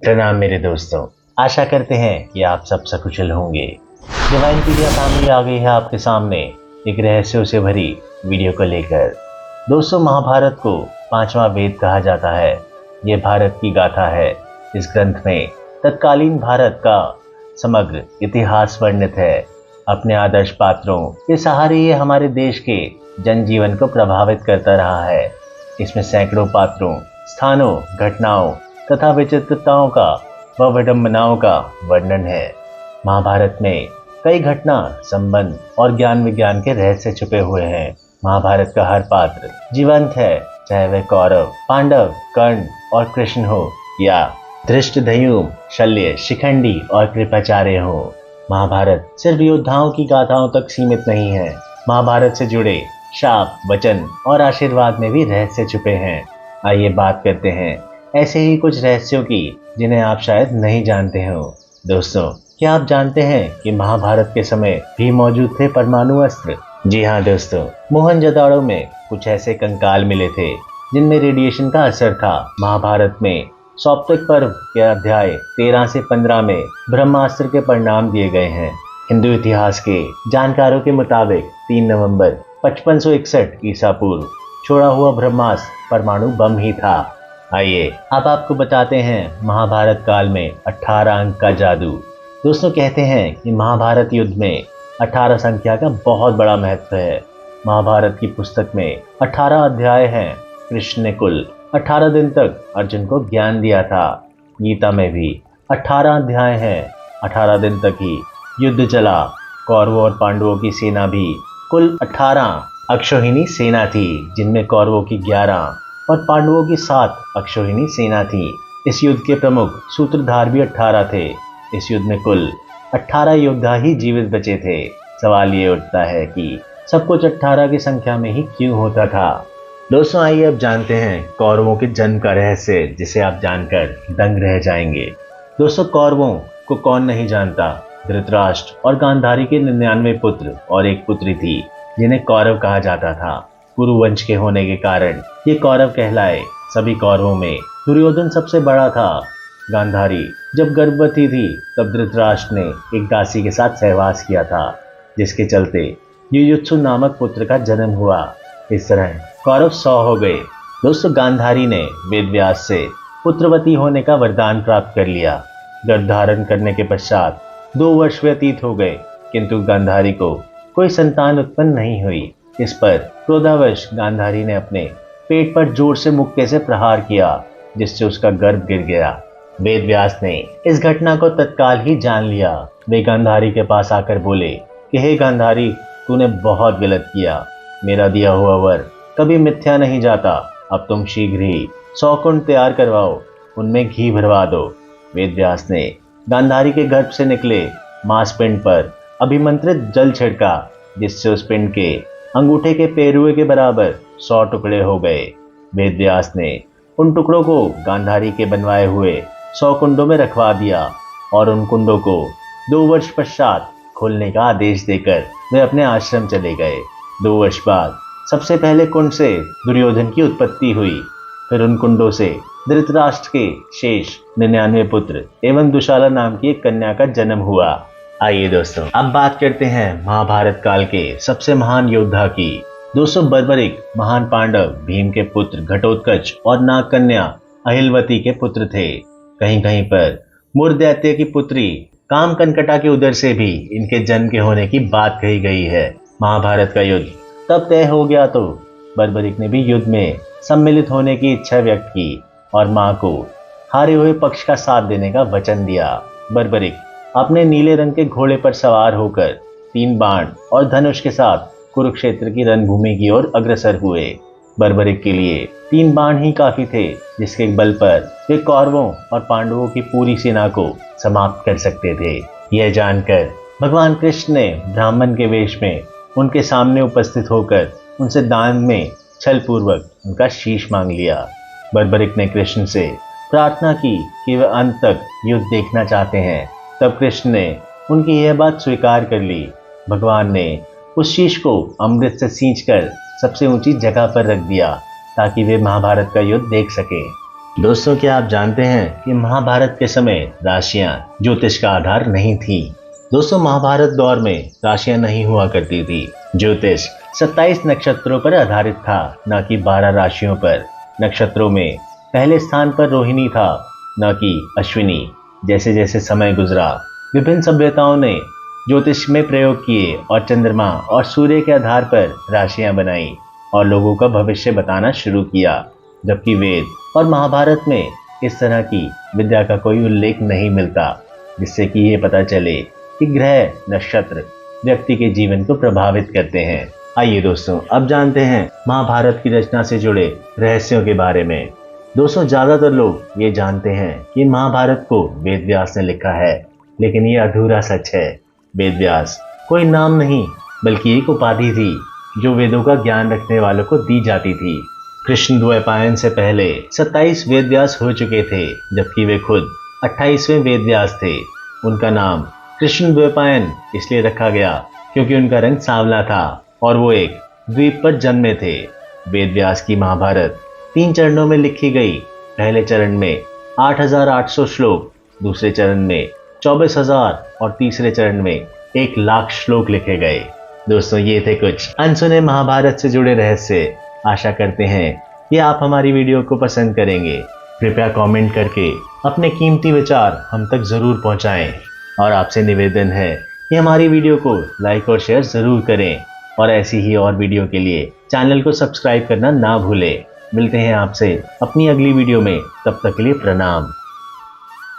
प्रणाम मेरे दोस्तों। आशा करते हैं कि आप सब सकुशल होंगे। डिवाइन पीडिया फैमिली आ गई है आपके सामने एक रहस्यों से भरी वीडियो को लेकर। दोस्तों, महाभारत को पांचवा वेद कहा जाता है। ये भारत की गाथा है। इस ग्रंथ में तत्कालीन भारत का समग्र इतिहास वर्णित है। अपने आदर्श पात्रों के सहारे ये हमारे देश के जनजीवन को प्रभावित करता रहा है। इसमें सैकड़ों पात्रों, स्थानों, घटनाओं तथा विचित्रताओं का व विडंबनाओं का वर्णन है। महाभारत में कई घटना, संबंध और ज्ञान विज्ञान के रहस्य छुपे हुए हैं। महाभारत का हर पात्र जीवंत है, चाहे वह कौरव, पांडव, कर्ण और कृष्ण हो या धृष्टद्युम्न, शल्य, शिखंडी और कृपाचार्य हो। महाभारत सिर्फ योद्धाओं की गाथाओं तक सीमित नहीं है। महाभारत से जुड़े शाप, वचन और आशीर्वाद में भी रहस्य छुपे हैं। आइए बात करते हैं ऐसे ही कुछ रहस्यों की जिन्हें आप शायद नहीं जानते हो। दोस्तों, क्या आप जानते हैं कि महाभारत के समय भी मौजूद थे परमाणु अस्त्र? जी हाँ दोस्तों, मोहनजोदड़ो में कुछ ऐसे कंकाल मिले थे जिनमें रेडिएशन का असर था। महाभारत में सौप्तिक पर्व के अध्याय 13 से 15 में ब्रह्मास्त्र के परिणाम दिए गए हैं। हिंदू इतिहास के जानकारों के मुताबिक 3 नवंबर 5561 ईसा पूर्व छोड़ा हुआ ब्रह्मास्त्र परमाणु बम ही था। आइए अब आपको बताते हैं महाभारत काल में 18 अंक का जादू। दोस्तों, कहते हैं कि महाभारत युद्ध में 18 संख्या का बहुत बड़ा महत्व है। महाभारत की पुस्तक में 18 अध्याय हैं। कृष्ण ने कुल 18 दिन तक अर्जुन को ज्ञान दिया था। गीता में भी 18 अध्याय हैं। 18 दिन तक ही युद्ध चला। कौरवों और पांडवों की सेना भी कुल 18 अक्षौहिणी सेना थी, जिनमें कौरवों की 11 और पांडवों की 7 अक्षौहिणी सेना थी। इस युद्ध के प्रमुख सूत्रधार भी 18 थे। इस युद्ध में कुल 18 योद्धा ही जीवित बचे थे। सवाल ये उठता है कि सब कुछ 18 की संख्या में ही क्यों होता था? दोस्तों, आइए अब जानते हैं कौरवों के जन्म का रहस्य, जिसे आप जानकर दंग रह जाएंगे। दोस्तों, कौरवों को कौन नहीं जानता? धृतराष्ट्र और गांधारी के 99 पुत्र और एक पुत्री थी, जिन्हें कौरव कहा जाता था। कुरुवंश के होने के कारण ये कौरव कहलाए। सभी कौरवों में दुर्योधन सबसे बड़ा था। गांधारी जब गर्भवती थी तब धृतराष्ट्र ने एक दासी के साथ सहवास किया था, जिसके चलते युयुत्सु नामक पुत्र का जन्म हुआ। इस तरह कौरव 100 हो गए। दोस्तों, गांधारी ने वेदव्यास से पुत्रवती होने का वरदान प्राप्त कर लिया। गर्भ धारण करने के पश्चात 2 वर्ष व्यतीत हो गए, किंतु गांधारी को कोई संतान उत्पन्न नहीं हुई। इस पर क्रोधावश गांधारी ने अपने पेट पर जोर से मुक्के से प्रहार किया, जिससे उसका गर्भ गिर गया। वेदव्यास ने इस घटना को तत्काल ही जान लिया। वे गांधारी के पास आकर बोले कि हे गांधारी, तूने बहुत गलत किया। मेरा दिया हुआ वर कभी मिथ्या नहीं जाता। अब तुम शीघ्र ही 100 कुंड तैयार करवाओ, उनमें घी भरवा दो। वेदव्यास ने गांधारी के गर्भ से निकले मांस पिंड पर अभिमंत्रित जल छिड़का, जिससे उस पिंड के अंगूठे के पेरुए के बराबर 100 टुकड़े हो गए। वेदव्यास ने उन टुकड़ों को गांधारी के बनवाए हुए 100 कुंडों में रखवा दिया और उन कुंडों को 2 वर्ष पश्चात खोलने का आदेश देकर वे अपने आश्रम चले गए। 2 वर्ष बाद सबसे पहले कुंड से दुर्योधन की उत्पत्ति हुई। फिर उन कुंडों से धृतराष्ट्र के शेष 99 पुत्र एवं दुशाला नाम की एक कन्या का जन्म हुआ। आइए दोस्तों, अब बात करते हैं महाभारत काल के सबसे महान योद्धा की। दोस्तों, बर्बरिक महान पांडव भीम के पुत्र घटोत्कच और नाग कन्या अहिलवती के पुत्र थे। कहीं कहीं पर मुरदैत्य की पुत्री कामकनकटा के उदर से भी इनके जन्म के होने की बात कही गई है। महाभारत का युद्ध तब तय हो गया तो बर्बरिक ने भी युद्ध में सम्मिलित होने की इच्छा व्यक्त की और मां को हारे हुए पक्ष का साथ देने का वचन दिया। बर्बरिक अपने नीले रंग के घोड़े पर सवार होकर 3 बाण और धनुष के साथ कुरुक्षेत्र की रणभूमि की ओर अग्रसर हुए। बर्बरिक के लिए 3 बाण ही काफी थे, जिसके बल पर वे कौरवों और पांडवों की पूरी सेना को समाप्त कर सकते थे। यह जानकर भगवान कृष्ण ने ब्राह्मण के वेश में उनके सामने उपस्थित होकर उनसे दान में छल पूर्वक उनका शीश मांग लिया। बर्बरिक ने कृष्ण से प्रार्थना की कि वह अंत तक युद्ध देखना चाहते हैं। तब कृष्ण ने उनकी यह बात स्वीकार कर ली। भगवान ने उस शीश को अमृत से सींचकर सबसे ऊंची जगह पर रख दिया, ताकि वे महाभारत का युद्ध देख सके। दोस्तों, क्या आप जानते हैं कि महाभारत के समय राशियां ज्योतिष का आधार नहीं थी। दोस्तों, महाभारत दौर में राशियां नहीं हुआ करती थी। ज्योतिष 27 नक्षत्रों पर आधारित था, न कि 12 राशियों पर। नक्षत्रों में पहले स्थान पर रोहिणी था, न कि अश्विनी। जैसे जैसे समय गुजरा, विभिन्न सभ्यताओं ने ज्योतिष में प्रयोग किए और चंद्रमा और सूर्य के आधार पर राशियां बनाई और लोगों का भविष्य बताना शुरू किया। जबकि वेद और महाभारत में इस तरह की विद्या का कोई उल्लेख नहीं मिलता, जिससे कि ये पता चले कि ग्रह नक्षत्र व्यक्ति के जीवन को प्रभावित करते हैं। आइए दोस्तों, अब जानते हैं महाभारत की रचना से जुड़े रहस्यों के बारे में। दोस्तों, ज्यादातर लोग ये जानते हैं कि महाभारत को वेद व्यास ने लिखा है, लेकिन ये अधूरा सच है। वेद व्यास कोई नाम नहीं, बल्कि एक उपाधि थी जो वेदों का ज्ञान रखने वालों को दी जाती थी। कृष्ण द्वैपायन से पहले 27 वेद व्यास हो चुके थे, जबकि वे खुद 28वें वेद व्यास थे। उनका नाम कृष्ण द्वैपायन इसलिए रखा गया क्योंकि उनका रंग सांवला था और वो एक द्वीप पर जन्मे थे। वेद व्यास की महाभारत 3 चरणों में लिखी गई। पहले चरण में 8,800 श्लोक, दूसरे चरण में 24,000 और तीसरे चरण में 1,00,000 श्लोक लिखे गए। दोस्तों, ये थे कुछ अनसुने महाभारत से जुड़े रहस्य। आशा करते हैं कि आप हमारी वीडियो को पसंद करेंगे। कृपया कमेंट करके अपने कीमती विचार हम तक जरूर पहुंचाएं और आपसे निवेदन है कि हमारी वीडियो को लाइक और शेयर जरूर करें और ऐसी ही और वीडियो के लिए चैनल को सब्सक्राइब करना ना भूलें। मिलते हैं आपसे अपनी अगली वीडियो में, तब तक के लिए प्रणाम।